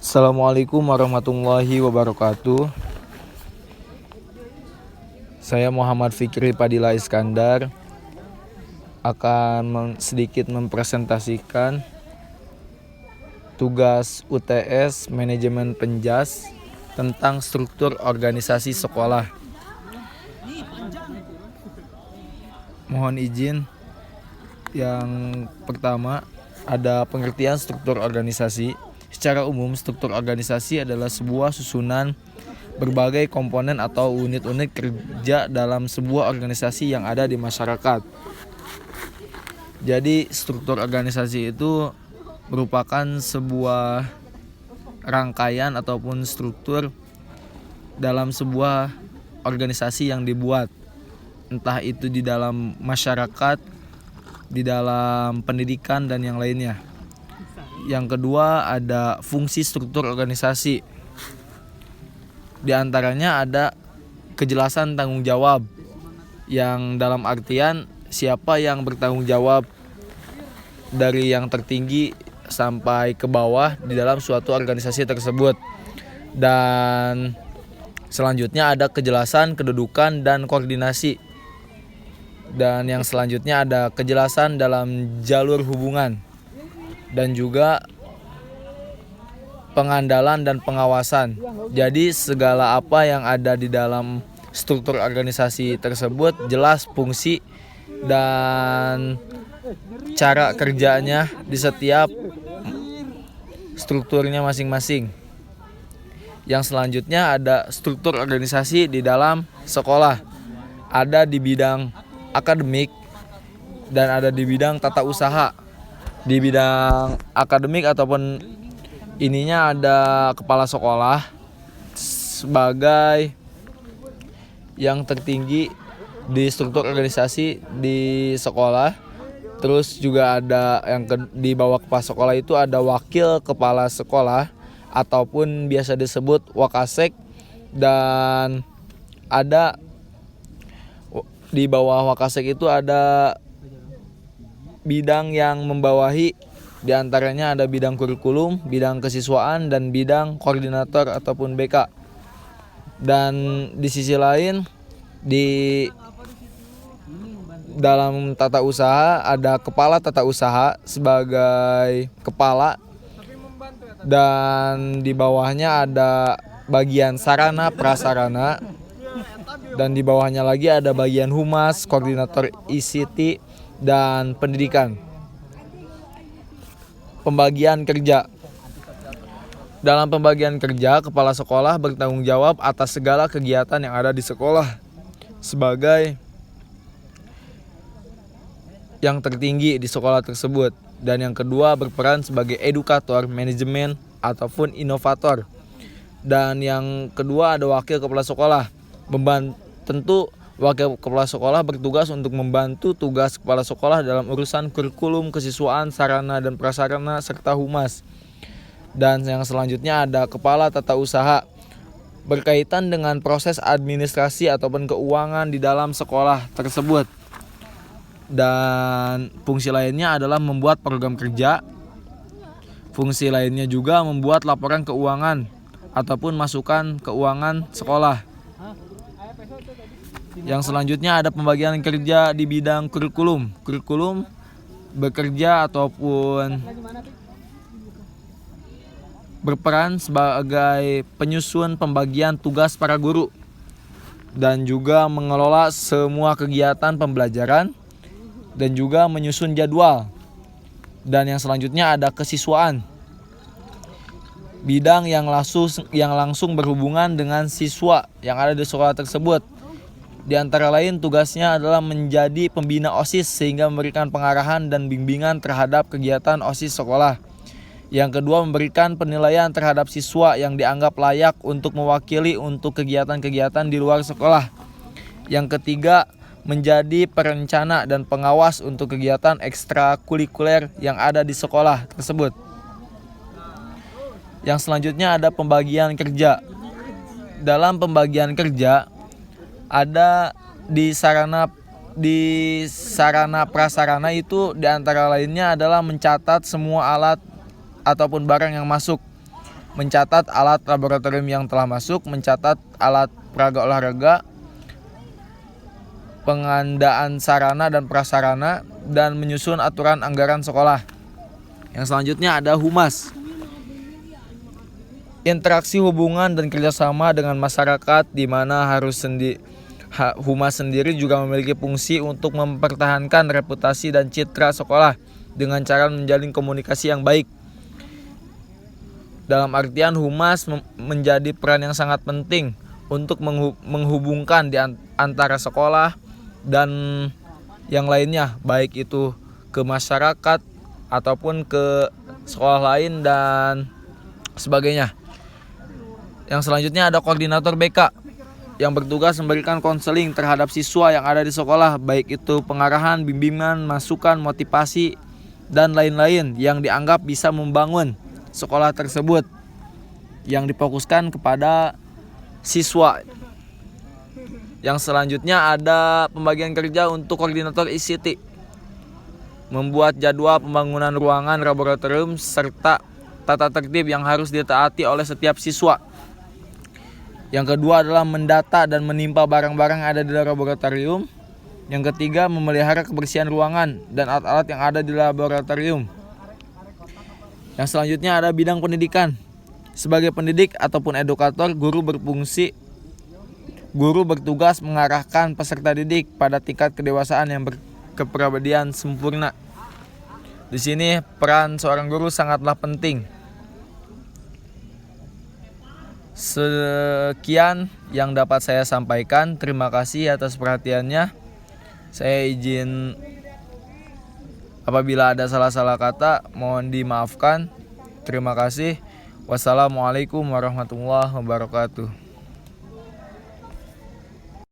Assalamualaikum warahmatullahi wabarakatuh. Saya Muhammad Fikri Padilla Iskandar akan sedikit mempresentasikan tugas UTS Manajemen Penjas tentang struktur organisasi sekolah. Mohon izin, yang pertama ada pengertian struktur organisasi. Secara umum, struktur organisasi adalah sebuah susunan berbagai komponen atau unit-unit kerja dalam sebuah organisasi yang ada di masyarakat. Jadi, struktur organisasi itu merupakan sebuah rangkaian ataupun struktur dalam sebuah organisasi yang dibuat, entah itu di dalam masyarakat, di dalam pendidikan, dan yang lainnya. Yang kedua ada fungsi struktur organisasi. Di antaranya ada kejelasan tanggung jawab, yang dalam artian siapa yang bertanggung jawab dari yang tertinggi sampai ke bawah di dalam suatu organisasi tersebut. Dan selanjutnya ada kejelasan kedudukan dan koordinasi. Dan yang selanjutnya ada kejelasan dalam jalur hubungan, dan juga pengandalan dan pengawasan. Jadi segala apa yang ada di dalam struktur organisasi tersebut jelas fungsi dan cara kerjanya di setiap strukturnya masing-masing. Yang selanjutnya ada struktur organisasi di dalam sekolah. Ada di bidang akademik dan ada di bidang tata usaha. Di bidang akademik ataupun ininya ada kepala sekolah sebagai yang tertinggi di struktur organisasi di sekolah. Terus juga ada yang di bawah kepala sekolah itu ada wakil kepala sekolah ataupun biasa disebut wakasek, dan ada di bawah wakasek itu ada bidang yang membawahi, diantaranya ada bidang kurikulum, bidang kesiswaan, dan bidang koordinator ataupun BK. Dan di sisi lain, di dalam tata usaha ada kepala tata usaha sebagai kepala, dan di bawahnya ada bagian sarana prasarana, dan di bawahnya lagi ada bagian humas, koordinator ICT, dan pendidikan. Pembagian kerja. Dalam pembagian kerja, kepala sekolah bertanggung jawab atas segala kegiatan yang ada di sekolah sebagai yang tertinggi di sekolah tersebut. Dan yang kedua berperan sebagai edukator, manajemen, ataupun inovator. Dan yang kedua ada wakil kepala sekolah. Tentu wakil kepala sekolah bertugas untuk membantu tugas kepala sekolah dalam urusan kurikulum, kesiswaan, sarana dan prasarana, serta humas. Dan yang selanjutnya ada kepala tata usaha, berkaitan dengan proses administrasi ataupun keuangan di dalam sekolah tersebut. Dan fungsi lainnya adalah membuat program kerja. Fungsi lainnya juga membuat laporan keuangan ataupun masukan keuangan sekolah. Yang selanjutnya ada pembagian kerja di bidang kurikulum. Kurikulum bekerja ataupun berperan sebagai penyusun pembagian tugas para guru dan juga mengelola semua kegiatan pembelajaran dan juga menyusun jadwal. Dan yang selanjutnya ada kesiswaan. Bidang yang langsung berhubungan dengan siswa yang ada di sekolah tersebut. Di antara lain tugasnya adalah menjadi pembina OSIS sehingga memberikan pengarahan dan bimbingan terhadap kegiatan OSIS sekolah. Yang kedua memberikan penilaian terhadap siswa yang dianggap layak untuk mewakili untuk kegiatan-kegiatan di luar sekolah. Yang ketiga menjadi perencana dan pengawas untuk kegiatan ekstrakurikuler yang ada di sekolah tersebut. Yang selanjutnya ada pembagian kerja. Dalam pembagian kerja ada di sarana prasarana itu diantara lainnya adalah mencatat semua alat ataupun barang yang masuk. mencatat alat laboratorium yang telah masuk, mencatat alat peraga olahraga, pengadaan sarana dan prasarana, dan menyusun aturan anggaran sekolah. Yang selanjutnya ada humas. Interaksi hubungan dan kerjasama dengan masyarakat, di mana humas sendiri juga memiliki fungsi untuk mempertahankan reputasi dan citra sekolah dengan cara menjalin komunikasi yang baik. Dalam artian humas menjadi peran yang sangat penting untuk menghubungkan antara sekolah dan yang lainnya, baik itu ke masyarakat ataupun ke sekolah lain dan sebagainya. Yang selanjutnya ada koordinator BK yang bertugas memberikan konseling terhadap siswa yang ada di sekolah, baik itu pengarahan, bimbingan, masukan, motivasi, dan lain-lain yang dianggap bisa membangun sekolah tersebut, yang difokuskan kepada siswa. Yang selanjutnya ada pembagian kerja untuk koordinator ICT, membuat jadwal pembangunan ruangan laboratorium serta tata tertib yang harus ditaati oleh setiap siswa. Yang kedua adalah mendata dan menimpa barang-barang yang ada di laboratorium. Yang ketiga, memelihara kebersihan ruangan dan alat-alat yang ada di laboratorium. Yang selanjutnya ada bidang pendidikan. Sebagai pendidik ataupun edukator, guru bertugas mengarahkan peserta didik pada tingkat kedewasaan yang berkepribadian sempurna. Di sini peran seorang guru sangatlah penting. Sekian yang dapat saya sampaikan. Terima kasih atas perhatiannya. Saya izin apabila ada salah-salah kata, mohon dimaafkan. Terima kasih. Wassalamualaikum warahmatullahi wabarakatuh.